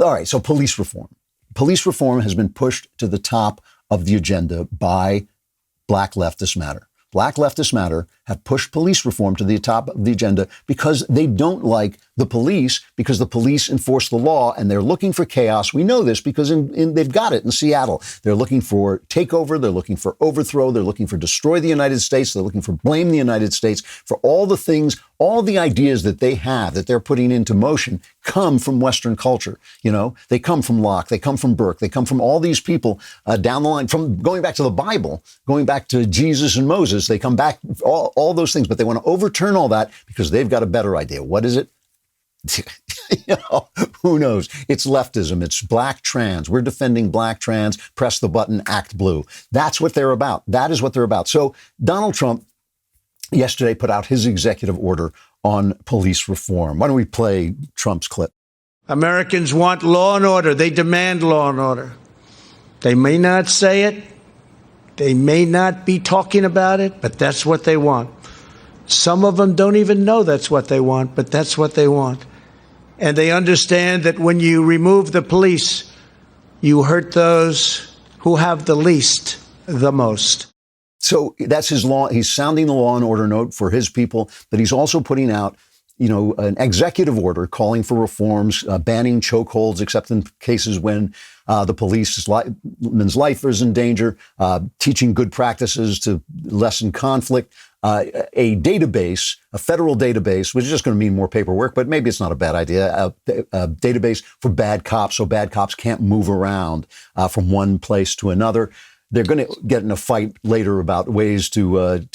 All right, so police reform. Police reform has been pushed to the top of the agenda by Black Leftists Matter. Black Leftists Matter have pushed police reform to the top of the agenda because they don't like the police, because the police enforce the law and they're looking for chaos. We know this because they've got it in Seattle. They're looking for takeover. They're looking for overthrow. They're looking for destroy the United States. They're looking for blame the United States for all the things, all the ideas that they have that they're putting into motion come from Western culture. You know, they come from Locke. They come from Burke. They come from all these people down the line, from going back to the Bible, going back to Jesus and Moses. They come back, all those things, but they want to overturn all that because they've got a better idea. What is it? You know, who knows? It's leftism. It's black trans. We're defending black trans. Press the button, act blue. That's what they're about. That is what they're about. So Donald Trump yesterday put out his executive order on police reform. Why don't we play Trump's clip? Americans want law and order. They demand law and order. They may not say it. They may not be talking about it, but that's what they want. Some of them don't even know that's what they want, but that's what they want. And they understand that when you remove the police, you hurt those who have the least the most. So that's his law. He's sounding the law and order note for his people, but he's also putting out, you know, an executive order calling for reforms, banning chokeholds, except in cases when the policeman's life is in danger, teaching good practices to lessen conflict, a database, a federal database, which is just going to mean more paperwork, but maybe it's not a bad idea, a database for bad cops so bad cops can't move around from one place to another. They're going to get in a fight later about ways to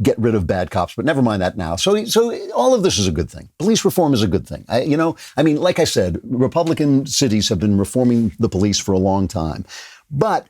get rid of bad cops, but never mind that now. So all of this is a good thing. Police reform is a good thing. Like I said, Republican cities have been reforming the police for a long time, but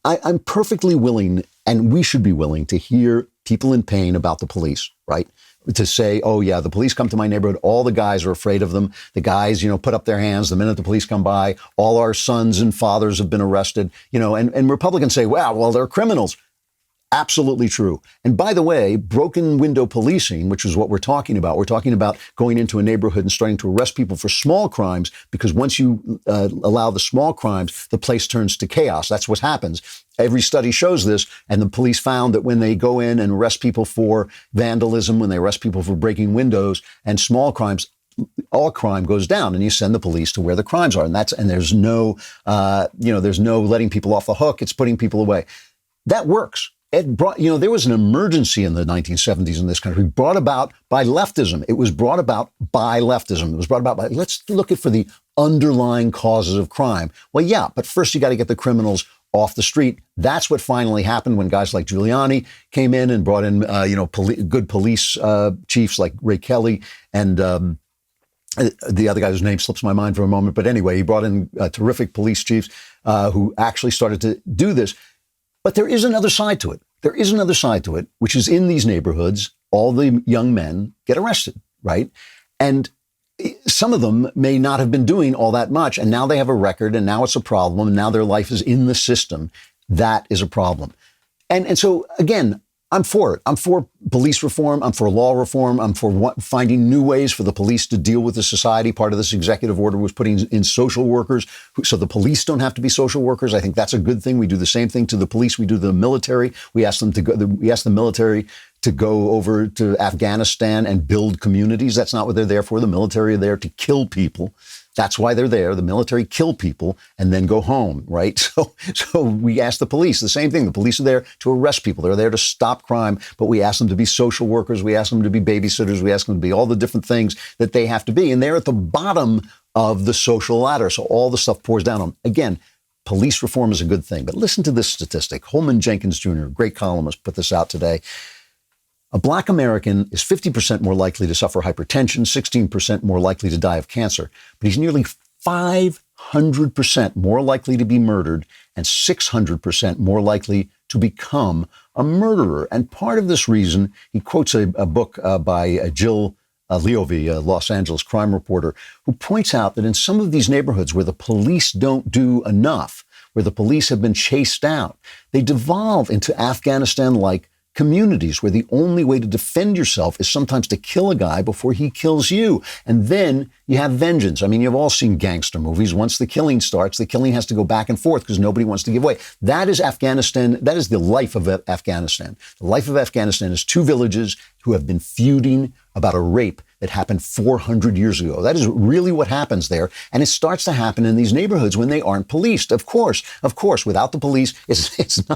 I'm perfectly willing, and we should be willing, to hear people in pain about the police, right? To say, oh yeah, the police come to my neighborhood, all the guys are afraid of them. The guys, put up their hands the minute the police come by. All our sons and fathers have been arrested, and Republicans say, wow, well, they're criminals. Absolutely true. And by the way, broken window policing, which is what we're talking about going into a neighborhood and starting to arrest people for small crimes, because once you allow the small crimes, the place turns to chaos. That's what happens. Every study shows this, and the police found that when they go in and arrest people for vandalism, when they arrest people for breaking windows and small crimes, all crime goes down, and you send the police to where the crimes are. And there's no letting people off the hook. It's putting people away. That works. It brought, there was an emergency in the 1970s in this country brought about by leftism. It was brought about by leftism. It was brought about by, let's look for the underlying causes of crime. Well, yeah, but first you got to get the criminals off the street. That's what finally happened when guys like Giuliani came in and brought in, good police chiefs like Ray Kelly and the other guy whose name slips my mind for a moment. But anyway, he brought in terrific police chiefs who actually started to do this. But there is another side to it. There is another side to it, which is in these neighborhoods, all the young men get arrested, right? And some of them may not have been doing all that much, and now they have a record, and now it's a problem, and now their life is in the system. That is a problem. And so, again, I'm for it. I'm for police reform. I'm for law reform. I'm for finding new ways for the police to deal with the society. Part of this executive order was putting in social workers, so the police don't have to be social workers. I think that's a good thing. We do the same thing to the police. We do the military. We ask the military to go over to Afghanistan and build communities. That's not what they're there for. The military are there to kill people. That's why they're there. The military kill people and then go home, right? So we ask the police the same thing. The police are there to arrest people. They're there to stop crime, but we ask them to be social workers. We ask them to be babysitters. We ask them to be all the different things that they have to be. And they're at the bottom of the social ladder. So all the stuff pours down on them. Again, police reform is a good thing. But listen to this statistic. Holman Jenkins Jr., great columnist, put this out today. A Black American is 50% more likely to suffer hypertension, 16% more likely to die of cancer, but he's nearly 500% more likely to be murdered and 600% more likely to become a murderer. And part of this reason, he quotes a book by Jill Leovy, a Los Angeles crime reporter, who points out that in some of these neighborhoods where the police don't do enough, where the police have been chased out, they devolve into Afghanistan-like communities where the only way to defend yourself is sometimes to kill a guy before he kills you. And then you have vengeance. I mean, you've all seen gangster movies. Once the killing starts, the killing has to go back and forth because nobody wants to give way. That is Afghanistan. That is the life of Afghanistan. The life of Afghanistan is two villages who have been feuding about a rape that happened 400 years ago. That is really what happens there. And it starts to happen in these neighborhoods when they aren't policed. Of course, without the police, it's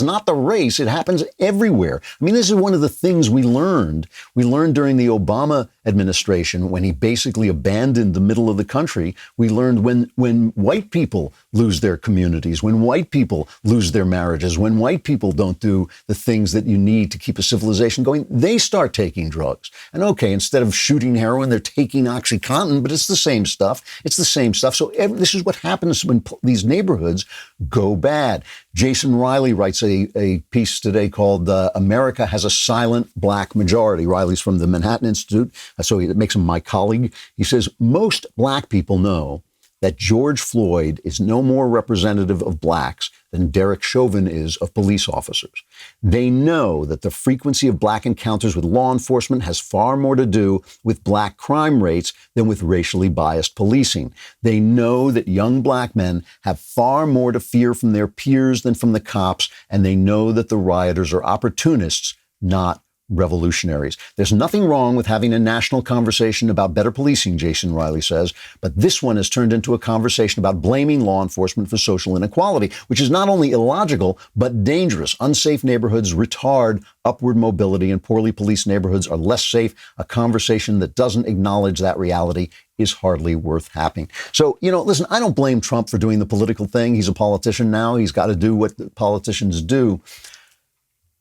not the race. It happens everywhere. I mean, this is one of the things we learned. We learned during the Obama administration when he basically abandoned the middle of the country. We learned when white people lose their communities, when white people lose their marriages, when white people don't do the things that you need to keep a civilization going, they start taking drugs. And okay, instead of shooting heroin, they're taking OxyContin, but it's the same stuff. It's the same stuff. So this is what happens when these neighborhoods go bad. Jason Riley writes a piece today called America Has a Silent Black Majority. Riley's from the Manhattan Institute, so it makes him my colleague. He says, most black people know that George Floyd is no more representative of blacks than Derek Chauvin is of police officers. They know that the frequency of black encounters with law enforcement has far more to do with black crime rates than with racially biased policing. They know that young black men have far more to fear from their peers than from the cops, and they know that the rioters are opportunists, not revolutionaries. There's nothing wrong with having a national conversation about better policing, Jason Riley says, but this one has turned into a conversation about blaming law enforcement for social inequality, which is not only illogical, but dangerous. Unsafe neighborhoods retard upward mobility, and poorly policed neighborhoods are less safe. A conversation that doesn't acknowledge that reality is hardly worth having. So, listen, I don't blame Trump for doing the political thing. He's a politician now. He's got to do what politicians do.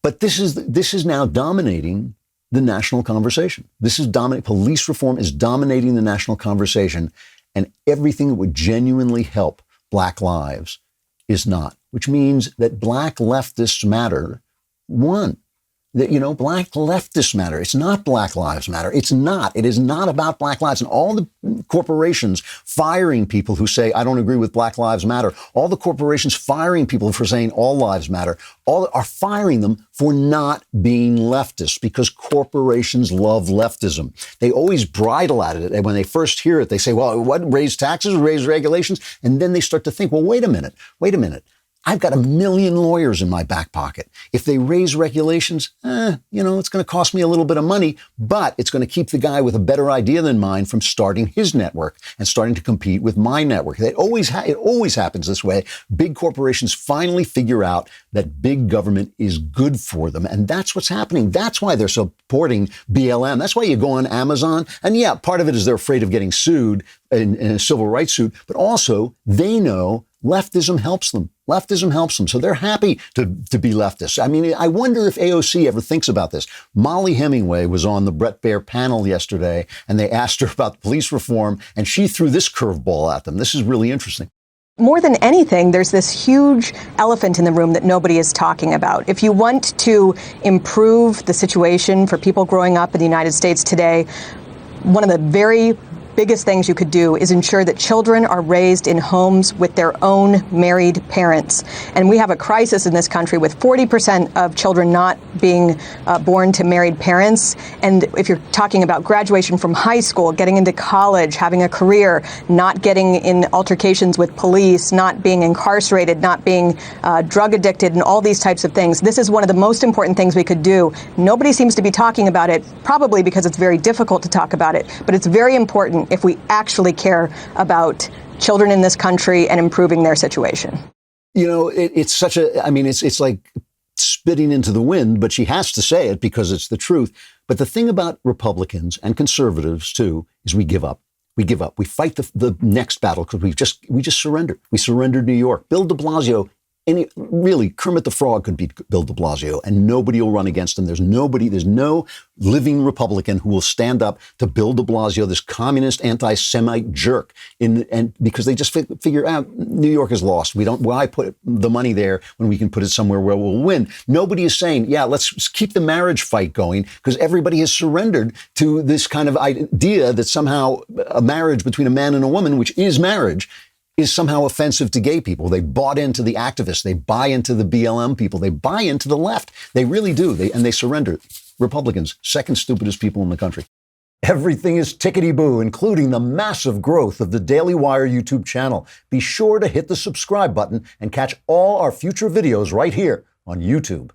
But this is now dominating the national conversation. Police reform is dominating the national conversation, and everything that would genuinely help black lives is not, which means that black leftists matter. Black leftists matter. It's not Black Lives Matter. It's not. It is not about black lives. And all the corporations firing people who say, I don't agree with Black Lives Matter, all the corporations firing people for saying all lives matter, all are firing them for not being leftists because corporations love leftism. They always bridle at it. And when they first hear it, they say, well, what, raise taxes, raise regulations? And then they start to think, well, wait a minute. I've got 1 million lawyers in my back pocket. If they raise regulations, it's going to cost me a little bit of money, but it's going to keep the guy with a better idea than mine from starting his network and starting to compete with my network. It always happens this way. Big corporations finally figure out that big government is good for them. And that's what's happening. That's why they're supporting BLM. That's why you go on Amazon. And yeah, part of it is they're afraid of getting sued in a civil rights suit, but also they know leftism helps them. So they're happy to be leftists. I mean, I wonder if AOC ever thinks about this. Molly Hemingway was on the Bret Baier panel yesterday, and they asked her about police reform, and she threw this curveball at them. This is really interesting. More than anything, there's this huge elephant in the room that nobody is talking about. If you want to improve the situation for people growing up in the United States today, one of the very biggest things you could do is ensure that children are raised in homes with their own married parents. And we have a crisis in this country with 40% of children not being born to married parents. And if you're talking about graduation from high school, getting into college, having a career, not getting in altercations with police, not being incarcerated, not being drug addicted, and all these types of things, this is one of the most important things we could do. Nobody seems to be talking about it, probably because it's very difficult to talk about it, but it's very important if we actually care about children in this country and improving their situation. It's like spitting into the wind, but she has to say it because it's the truth. But the thing about Republicans and conservatives, too, is we give up. We fight the next battle because we just surrendered. We surrendered New York. Bill de Blasio, really, Kermit the Frog could beat Bill de Blasio, and nobody will run against him. There's no living Republican who will stand up to Bill de Blasio, this communist anti-Semite jerk, and because they just figure out New York is lost. Why put the money there when we can put it somewhere where we'll win? Nobody is saying, let's keep the marriage fight going, because everybody has surrendered to this kind of idea that somehow a marriage between a man and a woman, which is marriage, is somehow offensive to gay people. They bought into the activists. They buy into the BLM people. They buy into the left. They really do. They surrender. Republicans, second stupidest people in the country. Everything is tickety-boo, including the massive growth of the Daily Wire YouTube channel. Be sure to hit the subscribe button and catch all our future videos right here on YouTube.